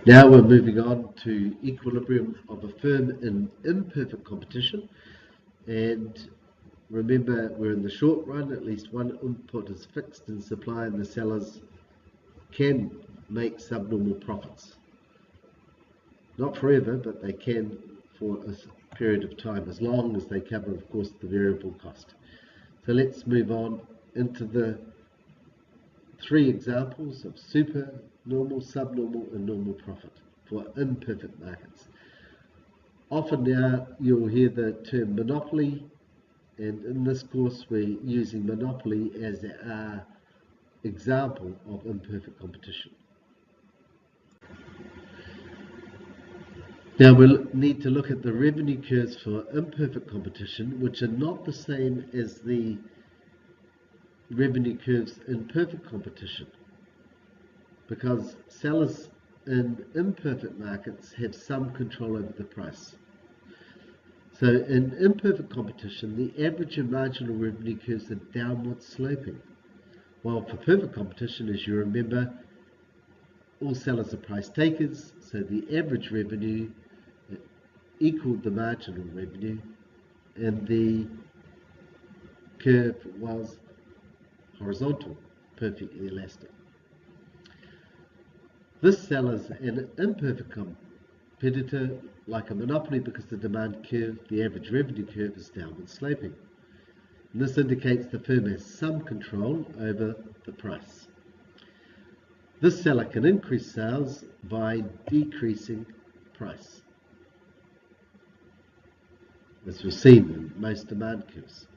Now we're moving on to equilibrium of a firm in imperfect competition. And remember, we're in the short run, at least one input is fixed in supply and the sellers can make subnormal profits. Not forever, but they can for a period of time, as long as they cover, of course, the variable cost. So let's move on into the three examples of super, normal, subnormal, and normal profit for imperfect markets. Often now you'll hear the term monopoly, and in this course we're using monopoly as our example of imperfect competition. Now we'll need to look at the revenue curves for imperfect competition, which are not the same as the revenue curves in perfect competition, because sellers in imperfect markets have some control over the price. So in imperfect competition, the average and marginal revenue curves are downward sloping, while for perfect competition, as you remember, all sellers are price takers, so the average revenue equaled the marginal revenue, and the curve was horizontal, perfectly elastic. This seller's an imperfect competitor like a monopoly because the demand curve, the average revenue curve, is downward sloping. And this indicates the firm has some control over the price. This seller can increase sales by decreasing price, as we've seen in most demand curves.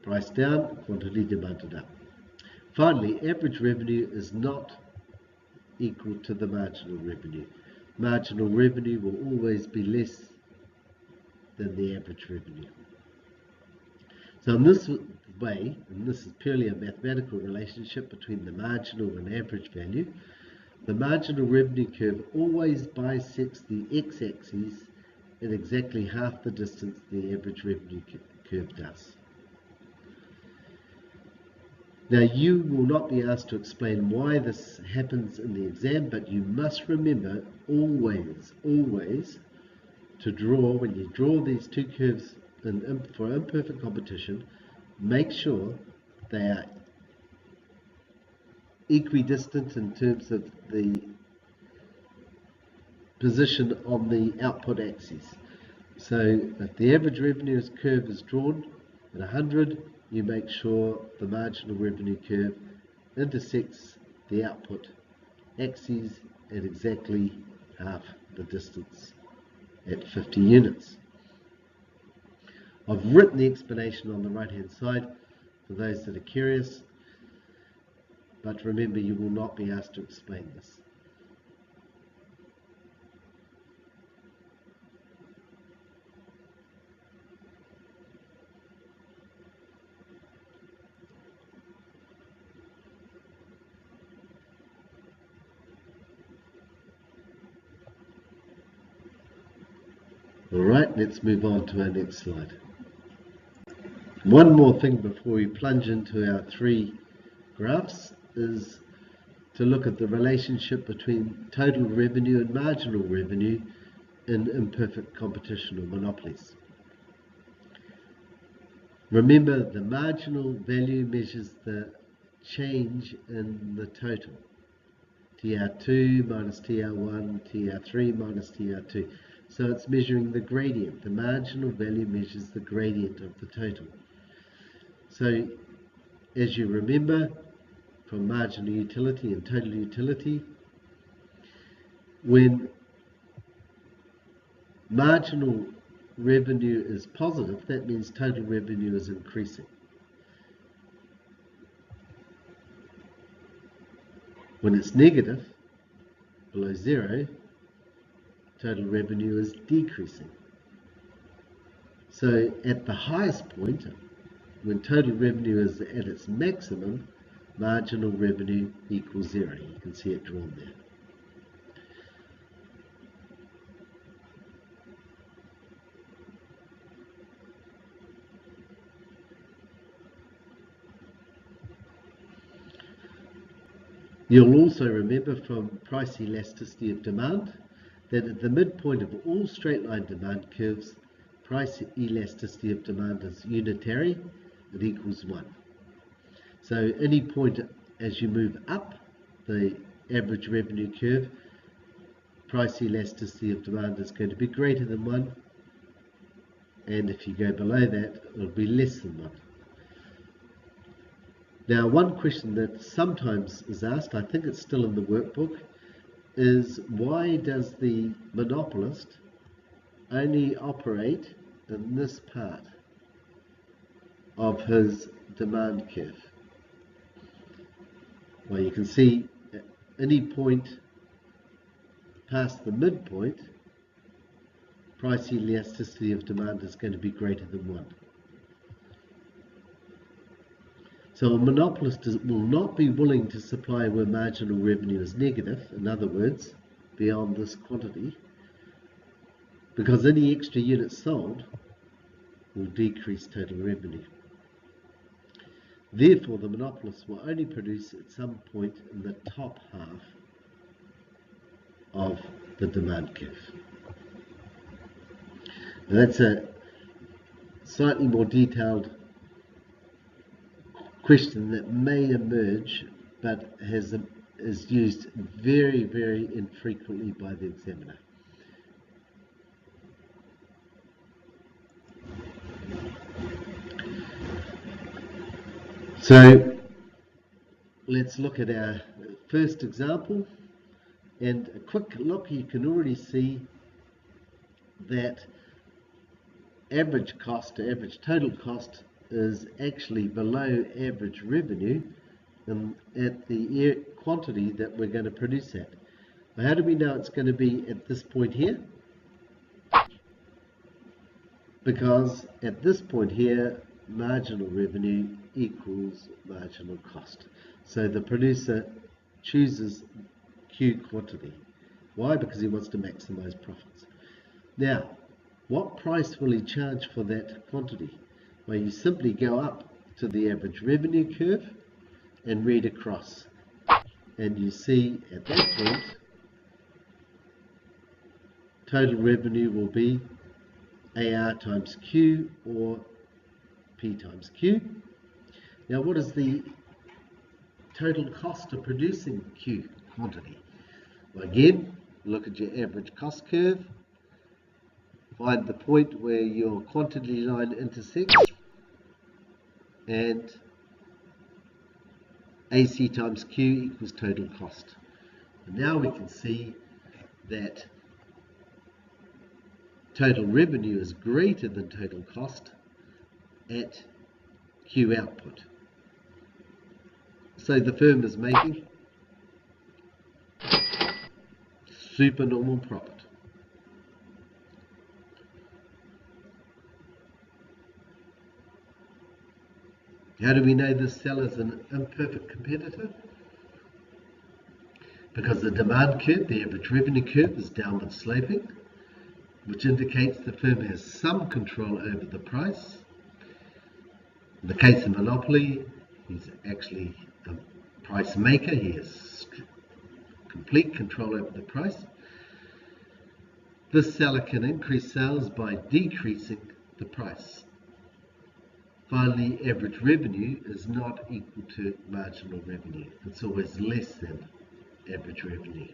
Price down, quantity demanded up. Finally, average revenue is not equal to the marginal revenue. Marginal revenue will always be less than the average revenue. So in this way, and this is purely a mathematical relationship between the marginal and average value, the marginal revenue curve always bisects the x-axis at exactly half the distance the average revenue curve does. Now, you will not be asked to explain why this happens in the exam, but you must remember always to draw, when you draw these two curves for imperfect competition, make sure they are equidistant in terms of the position on the output axis. So if the average revenue curve is drawn at 100, you make sure the marginal revenue curve intersects the output axes at exactly half the distance at 50 units. I've written the explanation on the right hand side for those that are curious, but remember, you will not be asked to explain this. Alright, let's move on to our next slide. One more thing before we plunge into our three graphs is to look at the relationship between total revenue and marginal revenue in imperfect competition or monopolies. Remember, the marginal value measures the change in the total. TR2 minus TR1, TR3 minus TR2. So it's measuring the gradient. The marginal value measures the gradient of the total. So as you remember from marginal utility and total utility, when marginal revenue is positive, that means total revenue is increasing. When it's negative, below zero, total revenue is decreasing. So at the highest point, when total revenue is at its maximum, marginal revenue equals zero. You can see it drawn there. You'll also remember from price elasticity of demand that at the midpoint of all straight line demand curves, price elasticity of demand is unitary, it equals 1. So any point as you move up the average revenue curve, price elasticity of demand is going to be greater than 1, and if you go below that, it'll be less than 1. Now, one question that sometimes is asked, I think it's still in the workbook, is why does the monopolist only operate in this part of his demand curve? Well, you can see at any point past the midpoint, price elasticity of demand is going to be greater than 1. So a monopolist will not be willing to supply where marginal revenue is negative, in other words, beyond this quantity, because any extra units sold will decrease total revenue. Therefore, the monopolist will only produce at some point in the top half of the demand curve. Now that's a slightly more detailed question that may emerge, but is used very, very infrequently by the examiner. So let's look at our first example, and a quick look, you can already see that average cost to average total cost is actually below average revenue at the quantity that we're going to produce at. Now, how do we know it's going to be at this point here? Because at this point here, marginal revenue equals marginal cost. So the producer chooses Q quantity. Why? Because he wants to maximize profits. Now, what price will he charge for that quantity? Well, you simply go up to the average revenue curve and read across. And you see at that point, total revenue will be AR times Q or P times Q. Now, what is the total cost of producing Q quantity? Well, again, look at your average cost curve. Find the point where your quantity line intersects, and AC times Q equals total cost. And now we can see that total revenue is greater than total cost at Q output. So the firm is making supernormal profit. How do we know this cell is an imperfect competitor? Because the demand curve, the average revenue curve, is downward sloping, which indicates the firm has some control over the price. In the case of monopoly, he's actually the price maker. He has complete control over the price. This seller can increase sales by decreasing the price. Finally, average revenue is not equal to marginal revenue. It's always less than average revenue.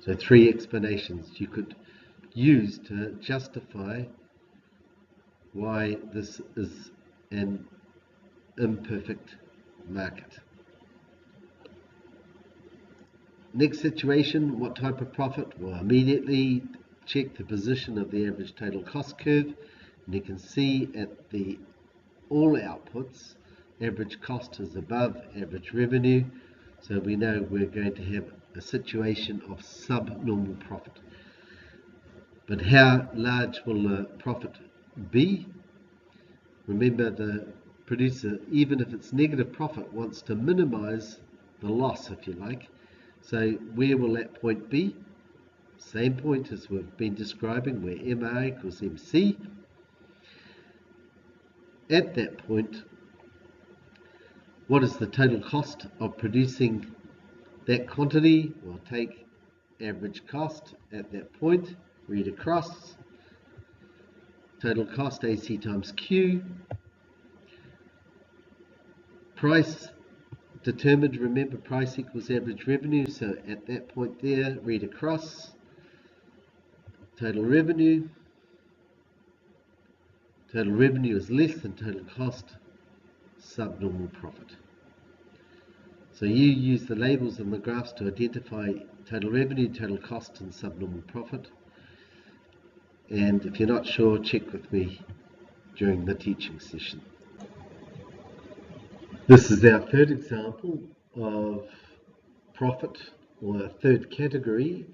So 3 explanations you could use to justify why this is an imperfect market. Next situation, what type of profit? Well, immediately check the position of the average total cost curve. And you can see at all outputs, average cost is above average revenue. So we know we're going to have a situation of subnormal profit. But how large will the profit be? Remember, the producer, even if it's negative profit, wants to minimize the loss, if you like. So where will that point be? Same point as we've been describing, where MR equals MC. At that point, What is the total cost of producing that quantity? We'll take average cost at that point, read across. Total cost AC times Q. Price determined, remember price equals average revenue, so at that point there, read across. Total revenue. Total revenue is less than total cost, subnormal profit. So you use the labels in the graphs to identify total revenue, total cost, and subnormal profit. And if you're not sure, check with me during the teaching session. This is our third example of profit, or a third category,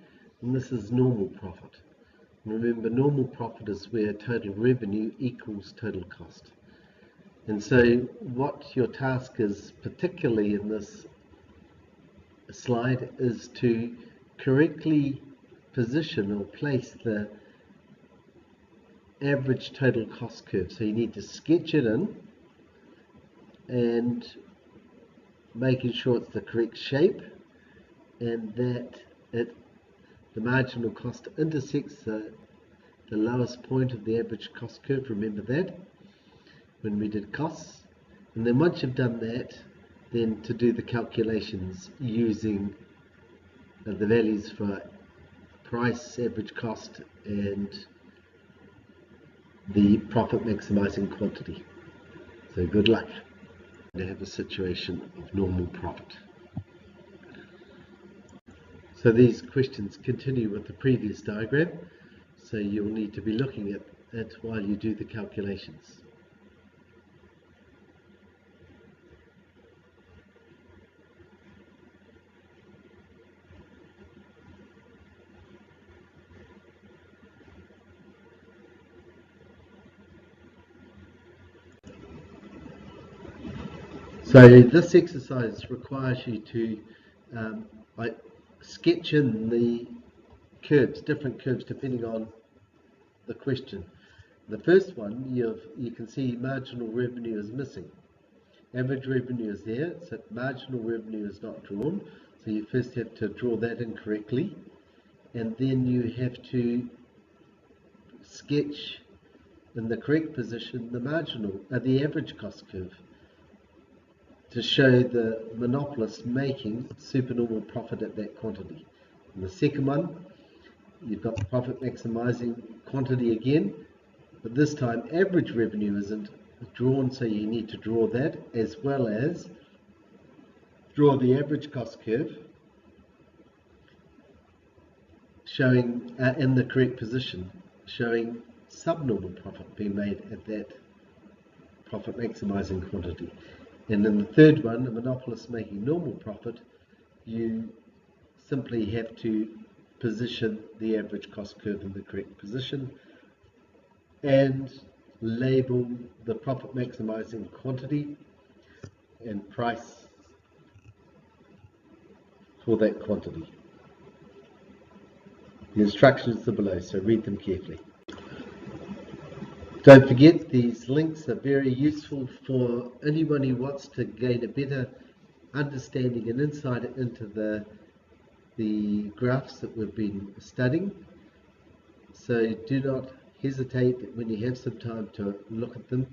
and this is normal profit. Remember, normal profit is where total revenue equals total cost. And so what your task is, particularly in this slide, is to correctly position or place the average total cost curve. So you need to sketch it in and making sure it's the correct shape and that the marginal cost intersects the lowest point of the average cost curve. Remember that when we did costs. And then once you've done that, then to do the calculations using the values for price, average cost, and the profit maximizing quantity. So good luck. To have a situation of normal profit. So these questions continue with the previous diagram, so you'll need to be looking at it while you do the calculations. So this exercise requires you to sketch in the curves, different curves depending on the question. The first one, you can see marginal revenue is missing. Average revenue is there, so marginal revenue is not drawn. So you first have to draw that in correctly, and then you have to sketch in the correct position the average cost curve, to show the monopolist making supernormal profit at that quantity. And the second one, you've got the profit maximizing quantity again, but this time average revenue isn't drawn, so you need to draw that, as well as draw the average cost curve showing in the correct position, showing subnormal profit being made at that profit maximizing quantity. And in the third one, a monopolist making normal profit, you simply have to position the average cost curve in the correct position and label the profit maximizing quantity and price for that quantity. The instructions are below, so read them carefully. Don't forget, these links are very useful for anyone who wants to gain a better understanding and insight into the graphs that we've been studying. So do not hesitate when you have some time to look at them